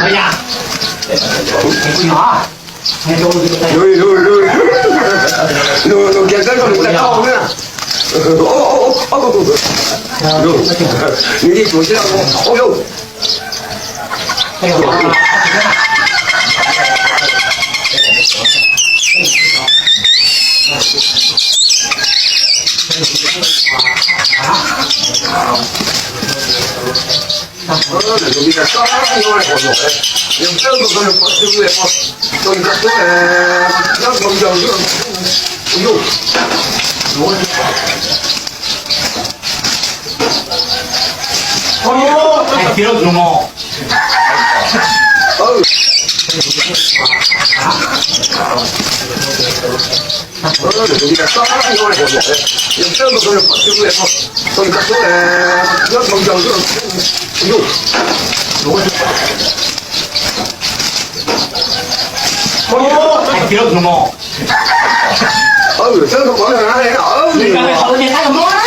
Bây giờ Cái nhỏ Nghe vô lùi kìa cái con đừng con nữa đi chuột chứ đâu ôi đâu 여기가 쌍쌍이를 보는 거예요. 지금 뼈도 그걸 버티고 해서 또 이제 또 그냥 먼저 이거 Cái thiếu dùng mồ 여기가 쌍쌍이를 보는 거예요. 지금 뼈도 그걸 버티고 해서 또 이제 또 그냥 먼저 이거 Cái thiếu dùng mồ 저도 거는 안 해. Đừng có phải sợ gì ta cầm mối đó